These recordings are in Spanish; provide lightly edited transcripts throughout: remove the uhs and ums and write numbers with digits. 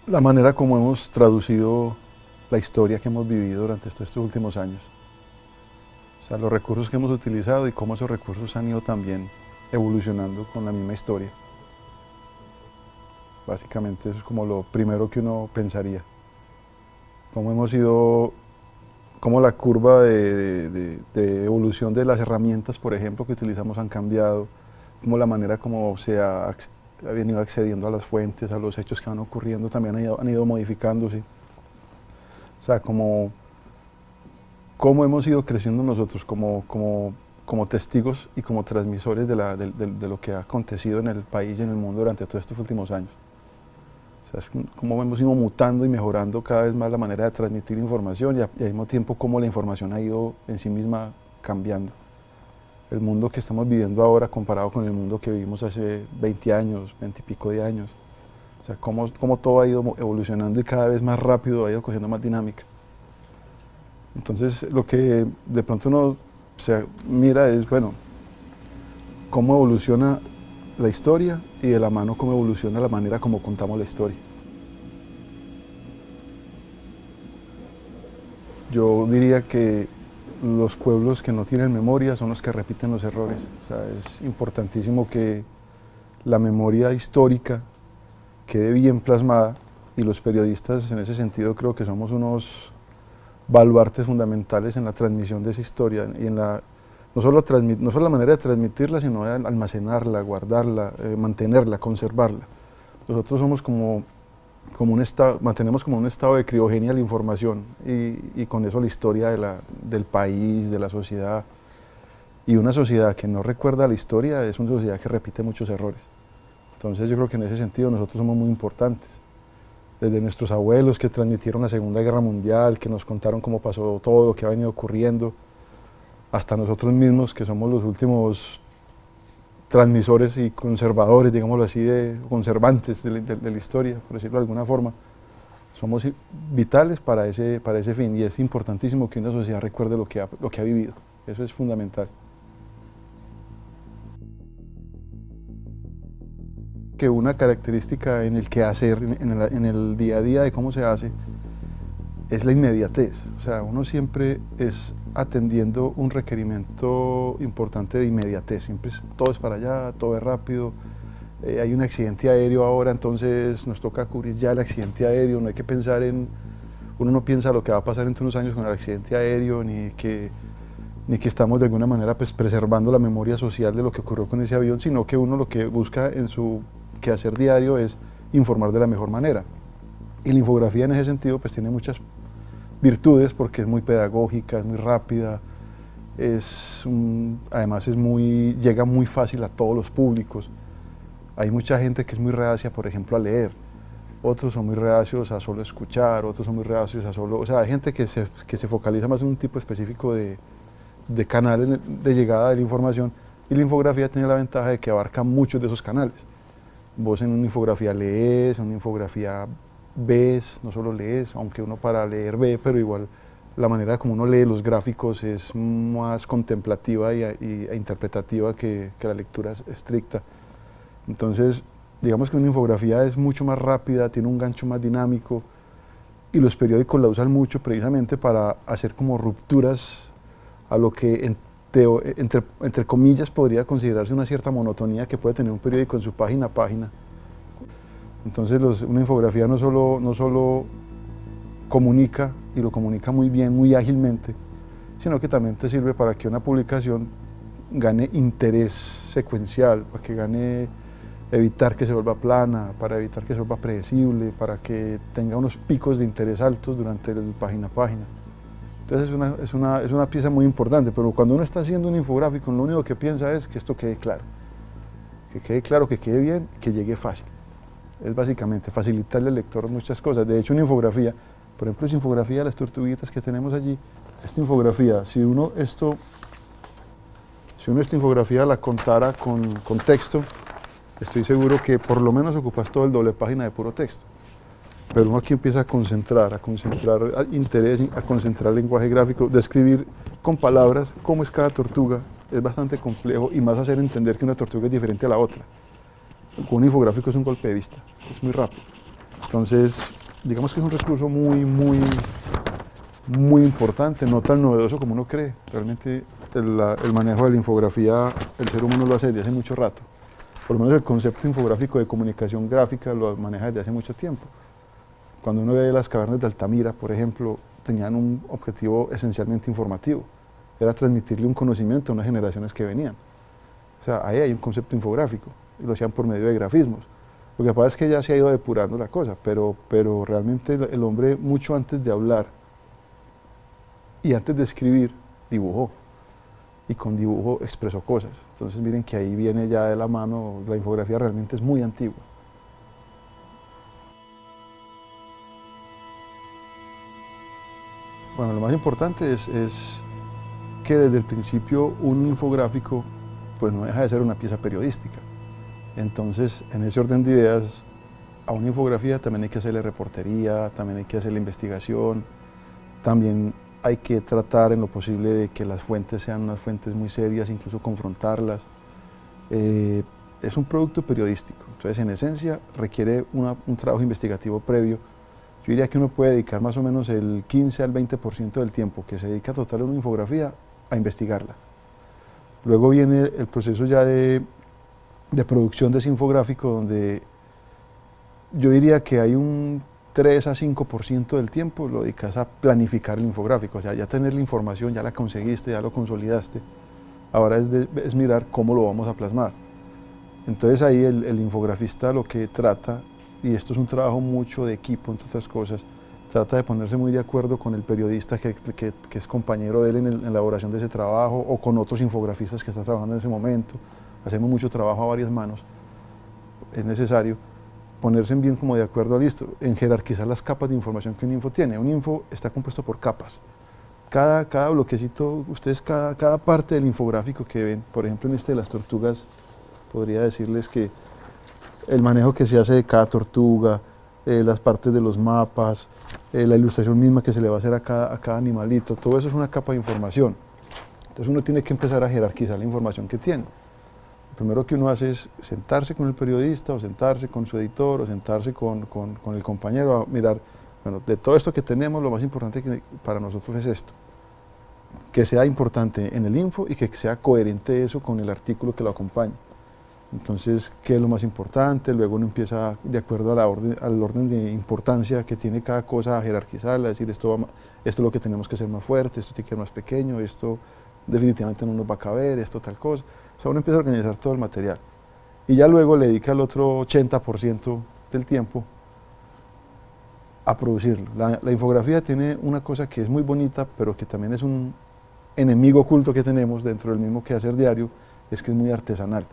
La manera como hemos traducido la historia que hemos vivido durante estos últimos años. O sea, los recursos que hemos utilizado y cómo esos recursos han ido también evolucionando con la misma historia. Básicamente eso es como lo primero que uno pensaría. Cómo hemos ido, cómo la curva de evolución de las herramientas, por ejemplo, que utilizamos han cambiado, cómo la manera como ha venido accediendo a las fuentes, a los hechos que van ocurriendo, también han ido modificándose. O sea, cómo hemos ido creciendo nosotros como testigos y como transmisores de lo que ha acontecido en el país y en el mundo durante todos estos últimos años. O sea, es cómo hemos ido mutando y mejorando cada vez más la manera de transmitir información y al mismo tiempo cómo la información ha ido en sí misma cambiando. El mundo que estamos viviendo ahora comparado con el mundo que vivimos hace 20 años, 20 y pico de años. O sea, cómo todo ha ido evolucionando y cada vez más rápido ha ido cogiendo más dinámica. Entonces, lo que de pronto uno mira es, bueno, cómo evoluciona la historia y de la mano cómo evoluciona la manera como contamos la historia. Yo diría que los pueblos que no tienen memoria son los que repiten los errores. O sea, es importantísimo que la memoria histórica quede bien plasmada y los periodistas en ese sentido creo que somos unos baluartes fundamentales en la transmisión de esa historia y en no solo la manera de transmitirla, sino de almacenarla, guardarla, mantenerla, conservarla. Nosotros somos mantenemos como un estado de criogenia la información y con eso la historia del país, de la sociedad. Y una sociedad que no recuerda la historia es una sociedad que repite muchos errores. Entonces yo creo que en ese sentido nosotros somos muy importantes. Desde nuestros abuelos que transmitieron la Segunda Guerra Mundial, que nos contaron cómo pasó todo lo que ha venido ocurriendo, hasta nosotros mismos que somos los últimos transmisores y conservadores, digámoslo así, conservantes de la historia, por decirlo de alguna forma. Somos vitales para ese fin y es importantísimo que una sociedad recuerde lo que ha vivido. Eso es fundamental. Que una característica en el quehacer, en el día a día de cómo se hace, es la inmediatez. O sea, uno siempre es atendiendo un requerimiento importante de inmediatez. Siempre todo es para allá, todo es rápido. Hay un accidente aéreo ahora, entonces nos toca cubrir ya el accidente aéreo. No hay que pensar uno no piensa lo que va a pasar entre unos años con el accidente aéreo, ni que estamos de alguna manera pues, preservando la memoria social de lo que ocurrió con ese avión, sino que uno lo que busca en su quehacer diario es informar de la mejor manera. Y la infografía en ese sentido pues tiene muchas virtudes porque es muy pedagógica, es muy rápida, además llega muy fácil a todos los públicos. Hay mucha gente que es muy reacia, por ejemplo, a leer, otros son muy reacios a solo escuchar, otros son muy reacios a solo... O sea, hay gente que se focaliza más en un tipo específico de canales de llegada de la información y la infografía tiene la ventaja de que abarca muchos de esos canales. Vos en una infografía lees, en una infografía ves, no solo lees, aunque uno para leer ve, pero igual la manera como uno lee los gráficos es más contemplativa e interpretativa que la lectura estricta. Entonces, digamos que una infografía es mucho más rápida, tiene un gancho más dinámico y los periódicos la usan mucho precisamente para hacer como rupturas a lo que entre comillas podría considerarse una cierta monotonía que puede tener un periódico en su página a página. Entonces una infografía no solo comunica, y lo comunica muy bien, muy ágilmente, sino que también te sirve para que una publicación gane interés secuencial, para que evitar que se vuelva plana, para evitar que se vuelva predecible, para que tenga unos picos de interés altos durante el página a página. Entonces es una pieza muy importante, pero cuando uno está haciendo un infográfico, lo único que piensa es que esto quede claro, que quede bien, que llegue fácil. Es básicamente facilitarle al lector muchas cosas. De hecho, una infografía, por ejemplo, esa infografía de las tortuguitas que tenemos allí, esta infografía, si uno esta infografía la contara con texto, estoy seguro que por lo menos ocupas todo el doble página de puro texto. Pero uno aquí empieza a concentrar interés, a concentrar lenguaje gráfico, describir con palabras cómo es cada tortuga, es bastante complejo y más hacer entender que una tortuga es diferente a la otra. Con un infográfico es un golpe de vista, es muy rápido. Entonces, digamos que es un recurso muy importante, no tan novedoso como uno cree. Realmente el manejo de la infografía, el ser humano lo hace desde hace mucho rato. Por lo menos el concepto infográfico de comunicación gráfica lo maneja desde hace mucho tiempo. Cuando uno ve las cavernas de Altamira, por ejemplo, tenían un objetivo esencialmente informativo. Era transmitirle un conocimiento a unas generaciones que venían. O sea, ahí hay un concepto infográfico, y lo hacían por medio de grafismos. Lo que pasa es que ya se ha ido depurando la cosa, pero realmente el hombre, mucho antes de hablar y antes de escribir, dibujó. Y con dibujo expresó cosas. Entonces miren que ahí viene ya de la mano, la infografía realmente es muy antigua. Bueno, lo más importante es que desde el principio un infográfico pues no deja de ser una pieza periodística. Entonces, en ese orden de ideas, a una infografía también hay que hacerle reportería, también hay que hacerle investigación, también hay que tratar en lo posible de que las fuentes sean unas fuentes muy serias, incluso confrontarlas. Es un producto periodístico, entonces en esencia requiere un trabajo investigativo previo. Yo diría que uno puede dedicar más o menos el 15 al 20% del tiempo que se dedica a total una infografía a investigarla. Luego viene el proceso ya de producción de ese infográfico, donde yo diría que hay un 3 a 5% del tiempo lo dedicas a planificar el infográfico, o sea, ya tener la información, ya la conseguiste, ya lo consolidaste, ahora es mirar cómo lo vamos a plasmar. Entonces ahí el infografista lo que trata, y esto es un trabajo mucho de equipo, entre otras cosas, trata de ponerse muy de acuerdo con el periodista que es compañero de él en la elaboración de ese trabajo, o con otros infografistas que está trabajando en ese momento. Hacemos mucho trabajo a varias manos, es necesario ponerse bien como de acuerdo, listo, en jerarquizar las capas de información que un info tiene. Un info está compuesto por capas. Cada bloquecito, ustedes cada parte del infográfico que ven, por ejemplo en este de las tortugas, podría decirles que el manejo que se hace de cada tortuga, las partes de los mapas, la ilustración misma que se le va a hacer a cada animalito, todo eso es una capa de información. Entonces uno tiene que empezar a jerarquizar la información que tiene. Lo primero que uno hace es sentarse con el periodista, o sentarse con su editor, o sentarse con el compañero a mirar, bueno, de todo esto que tenemos, lo más importante para nosotros es esto. Que sea importante en el info y que sea coherente eso con el artículo que lo acompaña. Entonces, ¿qué es lo más importante? Luego uno empieza, de acuerdo al orden de importancia que tiene cada cosa, a jerarquizarla, a decir esto es lo que tenemos que hacer más fuerte, esto tiene que ser más pequeño, esto definitivamente no nos va a caber, esto tal cosa. O sea, uno empieza a organizar todo el material. Y ya luego le dedica el otro 80% del tiempo a producirlo. La infografía tiene una cosa que es muy bonita, pero que también es un enemigo oculto que tenemos dentro del mismo quehacer diario, es que es muy artesanal.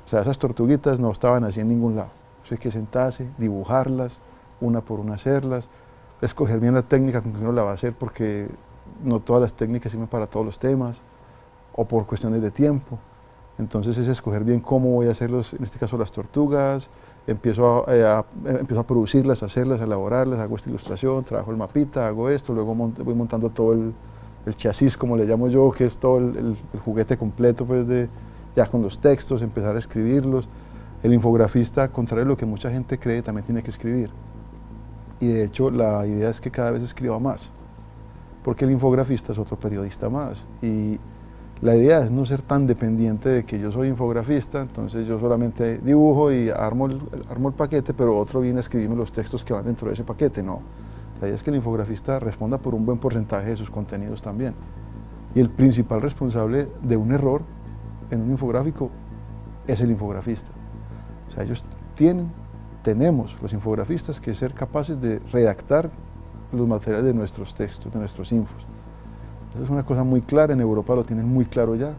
O sea, esas tortuguitas no estaban así en ningún lado. Eso hay que sentarse, dibujarlas, una por una hacerlas, escoger bien la técnica con que uno la va a hacer, porque no todas las técnicas sirven para todos los temas, o por cuestiones de tiempo. Entonces es escoger bien cómo voy a hacer, en este caso las tortugas, empiezo a producirlas, a hacerlas, a elaborarlas, hago esta ilustración, trabajo el mapita, hago esto, luego voy montando todo el chasis, como le llamo yo, que es todo el juguete completo, pues, ya con los textos, empezar a escribirlos. El infografista, contrario a lo que mucha gente cree, también tiene que escribir. Y de hecho la idea es que cada vez escriba más, porque el infografista es otro periodista más. Y la idea es no ser tan dependiente de que yo soy infografista, entonces yo solamente dibujo y armo el paquete, pero otro viene a escribirme los textos que van dentro de ese paquete. No, la idea es que el infografista responda por un buen porcentaje de sus contenidos también. Y el principal responsable de un error en un infográfico es el infografista. O sea, tenemos los infografistas que ser capaces de redactar los materiales de nuestros textos, de nuestros infos. Eso es una cosa muy clara, en Europa lo tienen muy claro ya.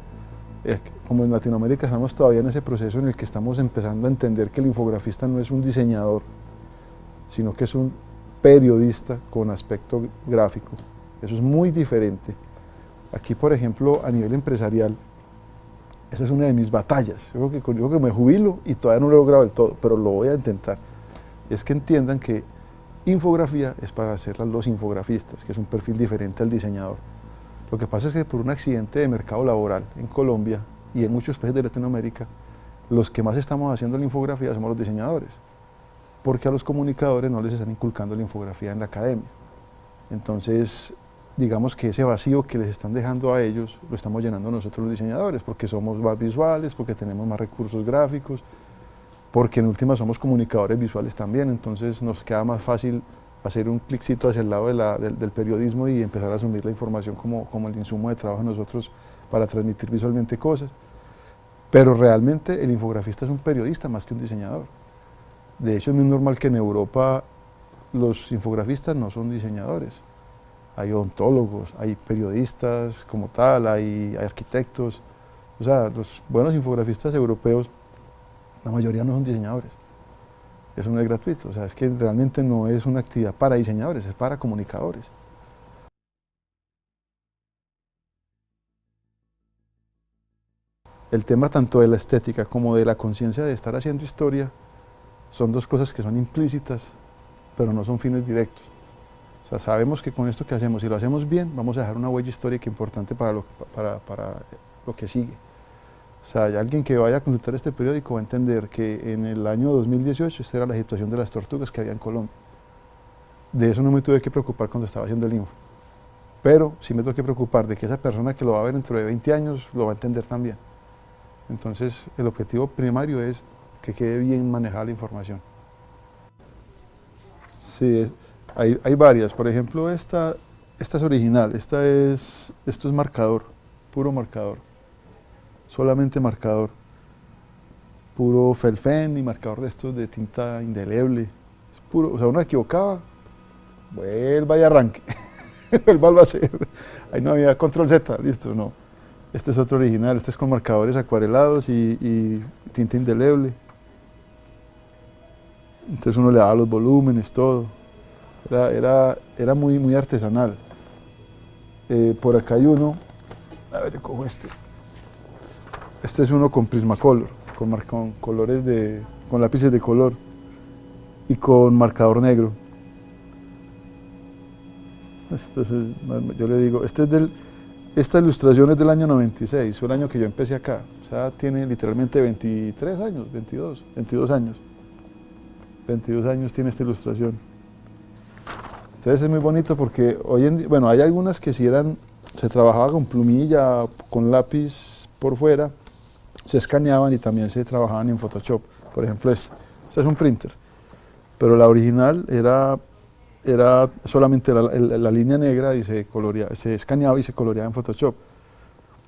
Como en Latinoamérica estamos todavía en ese proceso en el que estamos empezando a entender que el infografista no es un diseñador, sino que es un periodista con aspecto gráfico. Eso es muy diferente. Aquí, por ejemplo, a nivel empresarial, esa es una de mis batallas. Yo creo que me jubilo y todavía no lo he logrado del todo, pero lo voy a intentar. Y es que entiendan que infografía es para hacerla los infografistas, que es un perfil diferente al diseñador. Lo que pasa es que por un accidente de mercado laboral en Colombia y en muchos países de Latinoamérica, los que más estamos haciendo la infografía somos los diseñadores. porque a los comunicadores no les están inculcando la infografía en la academia. Entonces, digamos que ese vacío que les están dejando a ellos, lo estamos llenando nosotros los diseñadores, porque somos más visuales, porque tenemos más recursos gráficos, porque en última somos comunicadores visuales también, entonces nos queda más fácil hacer un cliccito hacia el lado del periodismo y empezar a asumir la información como el insumo de trabajo de nosotros para transmitir visualmente cosas. Pero realmente el infografista es un periodista más que un diseñador. De hecho, es muy normal que en Europa los infografistas no son diseñadores. Hay odontólogos, hay periodistas como tal, hay arquitectos. O sea, los buenos infografistas europeos, la mayoría no son diseñadores. Eso no es gratuito. O sea, es que realmente no es una actividad para diseñadores, es para comunicadores. El tema tanto de la estética como de la conciencia de estar haciendo historia son dos cosas que son implícitas, pero no son fines directos. O sea, sabemos que con esto que hacemos, si lo hacemos bien, vamos a dejar una huella histórica importante para lo que sigue. O sea, alguien que vaya a consultar este periódico va a entender que en el año 2018 esta era la situación de las tortugas que había en Colombia. De eso no me tuve que preocupar cuando estaba haciendo el info. Pero sí me tengo que preocupar de que esa persona que lo va a ver dentro de 20 años lo va a entender también. Entonces, el objetivo primario es que quede bien manejada la información. Sí, hay varias. Por ejemplo, esta es original. Esto es marcador, puro marcador. Solamente marcador. Puro felfén y marcador de estos de tinta indeleble. Es puro, o sea, uno equivocaba, vuelva y arranque. Vuelva a hacer. Ahí no había control Z, listo, no. Este es otro original, este es con marcadores acuarelados y tinta indeleble. Entonces uno le daba los volúmenes, todo. Era muy artesanal. Por acá hay uno, a ver, cojo este. Este es uno con Prismacolor, con colores con lápices de color y con marcador negro. Entonces, yo le digo, esta ilustración es del año 96, fue el año que yo empecé acá. O sea, tiene literalmente 23 años, 22 años. 22 años tiene esta ilustración. Entonces es muy bonito porque hoy en día, bueno, hay algunas que se trabajaba con plumilla, con lápiz por fuera, se escaneaban y también se trabajaban en Photoshop. Por ejemplo, este es un printer, pero la original era solamente la línea negra y se escaneaba y se coloreaba en Photoshop.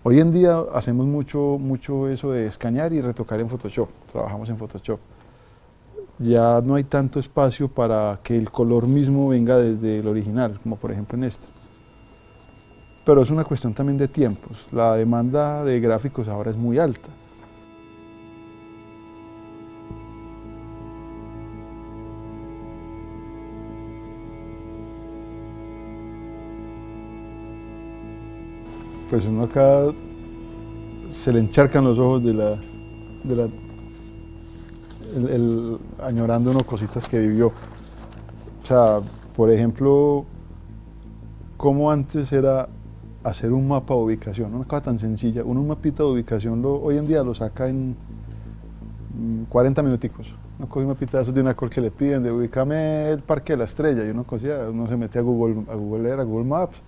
Hoy en día hacemos mucho eso de escanear y retocar en Photoshop, trabajamos en Photoshop. Ya no hay tanto espacio para que el color mismo venga desde el original, como por ejemplo en este. Pero es una cuestión también de tiempos, la demanda de gráficos ahora es muy alta. Pues uno acá se le encharcan los ojos añorando uno cositas que vivió. O sea, por ejemplo, cómo antes era hacer un mapa de ubicación, una cosa tan sencilla. Un mapita de ubicación hoy en día lo saca en 40 minuticos. Uno coge un mapita de esos de una call que le piden, de ubícame el Parque de la Estrella, y uno se mete a Google Maps,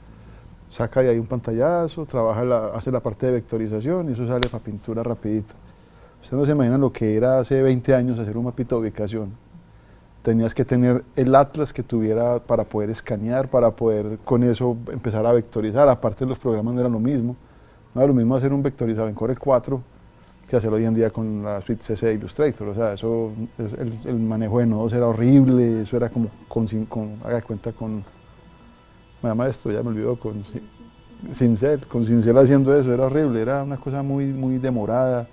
saca de ahí un pantallazo, hace la parte de vectorización y eso sale para pintura rapidito. Ustedes no se imaginan lo que era hace 20 años hacer un mapita de ubicación. Tenías que tener el atlas que tuviera para poder escanear, para poder con eso empezar a vectorizar. Aparte los programas no eran lo mismo. No era lo mismo hacer un vectorizado en Core 4 que hacerlo hoy en día con la suite CC de Illustrator. O sea, el manejo de nodos era horrible, eso era como haga de cuenta con... Me llama esto, ya me olvidó, con Cincel haciendo eso, era horrible, era una cosa muy demorada.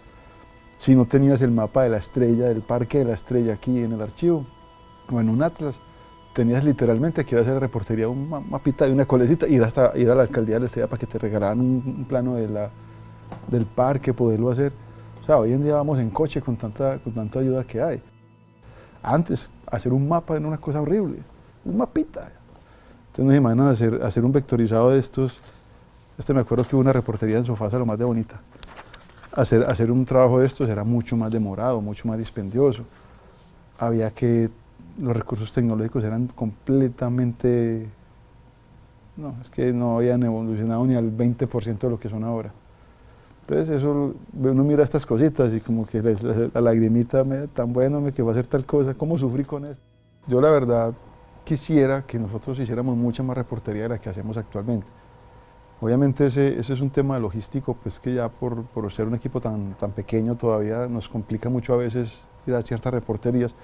Si no tenías el mapa de la estrella, del Parque de la Estrella aquí en el archivo, o en un atlas, tenías literalmente que ir a hacer reportería, un mapita de una colecita, ir a la alcaldía de la Estrella para que te regalaran un plano del parque, poderlo hacer. O sea, hoy en día vamos en coche con tanta ayuda que hay. Antes, hacer un mapa era una cosa horrible, un mapita. Entonces nos imaginan hacer un vectorizado de estos. Me acuerdo que hubo una reportería en Sofasa, lo más de bonita. Hacer un trabajo de estos era mucho más demorado, mucho más dispendioso. Había que los recursos tecnológicos eran completamente, no, es que no habían evolucionado ni al 20% de lo que son ahora. Entonces eso, uno mira estas cositas y como que la lagrimita, tan bueno que va a hacer tal cosa, ¿cómo sufrí con esto? Yo la verdad quisiera que nosotros hiciéramos mucha más reportería de la que hacemos actualmente. Obviamente ese es un tema logístico, pues que ya por ser un equipo tan pequeño todavía nos complica mucho a veces ir a ciertas reporterías,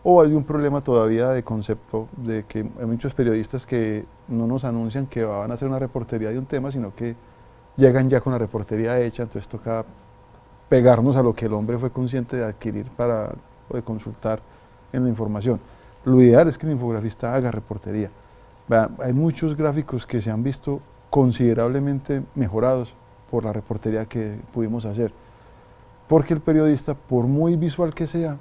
o hay un problema todavía de concepto de que hay muchos periodistas que no nos anuncian que van a hacer una reportería de un tema, sino que llegan ya con la reportería hecha, entonces toca pegarnos a lo que el hombre fue consciente de adquirir o de consultar en la información. Lo ideal es que el infografista haga reportería. Hay muchos gráficos que se han visto considerablemente mejorados por la reportería que pudimos hacer, porque el periodista, por muy visual que sea,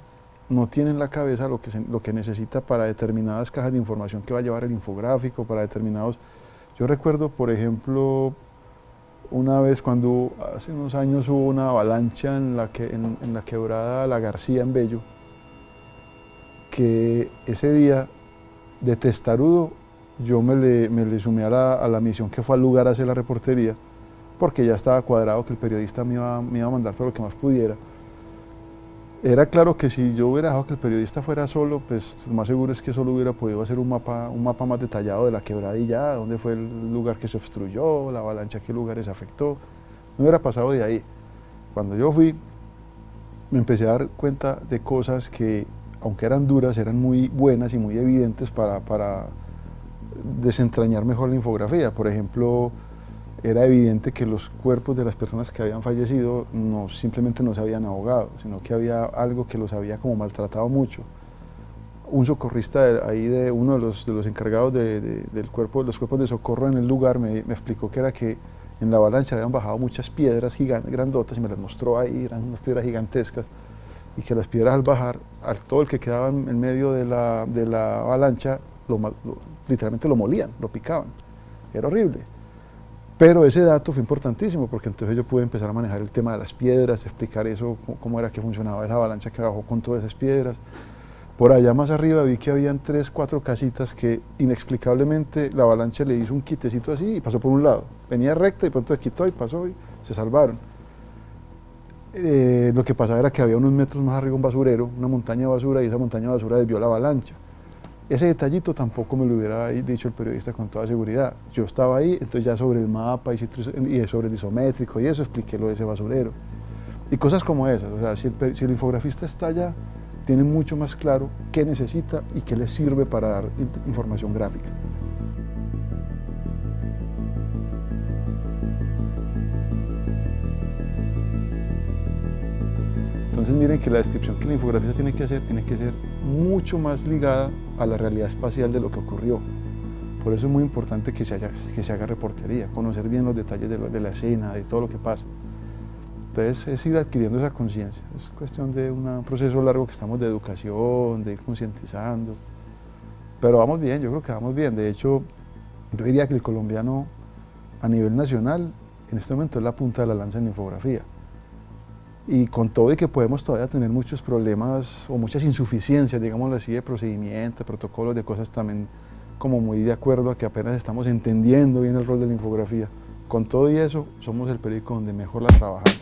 no tiene en la cabeza lo que necesita para determinadas cajas de información que va a llevar el infográfico, para determinados... Yo recuerdo, por ejemplo, una vez cuando hace unos años hubo una avalancha en la quebrada La García en Bello, que ese día de testarudo yo me le sumé a la misión que fue al lugar a hacer la reportería, porque ya estaba cuadrado que el periodista me iba a mandar todo lo que más pudiera. Era claro que si yo hubiera dejado que el periodista fuera solo, pues lo más seguro es que solo hubiera podido hacer un mapa más detallado de la quebradilla, dónde fue el lugar que se obstruyó, la avalancha, qué lugares afectó. No hubiera pasado de ahí. Cuando yo fui, me empecé a dar cuenta de cosas que, aunque eran duras, eran muy buenas y muy evidentes para desentrañar mejor la infografía. Por ejemplo, era evidente que los cuerpos de las personas que habían fallecido simplemente no se habían ahogado, sino que había algo que los había como maltratado mucho. Un socorrista de uno de los encargados de los cuerpos de socorro en el lugar me explicó que era que en la avalancha habían bajado muchas piedras grandotas y me las mostró ahí, eran unas piedras gigantescas, y que las piedras al bajar, todo el que quedaba en medio de la avalancha, literalmente lo molían, lo picaban. Era horrible. Pero ese dato fue importantísimo porque entonces yo pude empezar a manejar el tema de las piedras, explicar eso, cómo era que funcionaba esa avalancha que bajó con todas esas piedras. Por allá más arriba vi que habían 3, 4 casitas que inexplicablemente la avalancha le hizo un quitecito así y pasó por un lado. Venía recta y pronto se quitó y pasó y se salvaron. Lo que pasaba era que había unos metros más arriba un basurero, una montaña de basura, y esa montaña de basura desvió la avalancha. Ese detallito tampoco me lo hubiera dicho el periodista con toda seguridad. Yo estaba ahí, entonces ya sobre el mapa y sobre el isométrico y eso expliqué lo de ese basurero. Y cosas como esas, o sea, si el infografista está allá, tiene mucho más claro qué necesita y qué le sirve para dar información gráfica. Entonces miren que la descripción que la infografista tiene que ser mucho más ligada a la realidad espacial de lo que ocurrió. Por eso es muy importante que se haga reportería, conocer bien los detalles de la escena, de todo lo que pasa. Entonces es ir adquiriendo esa conciencia, es cuestión de un proceso largo que estamos de educación, de ir concientizando. Pero vamos bien, yo creo que vamos bien. De hecho, yo diría que el colombiano a nivel nacional en este momento es la punta de la lanza en infografía. Y con todo y que podemos todavía tener muchos problemas o muchas insuficiencias, digámoslo así, de procedimientos, de protocolos, de cosas también como muy de acuerdo a que apenas estamos entendiendo bien el rol de la infografía. Con todo y eso, somos el periódico donde mejor la trabajamos.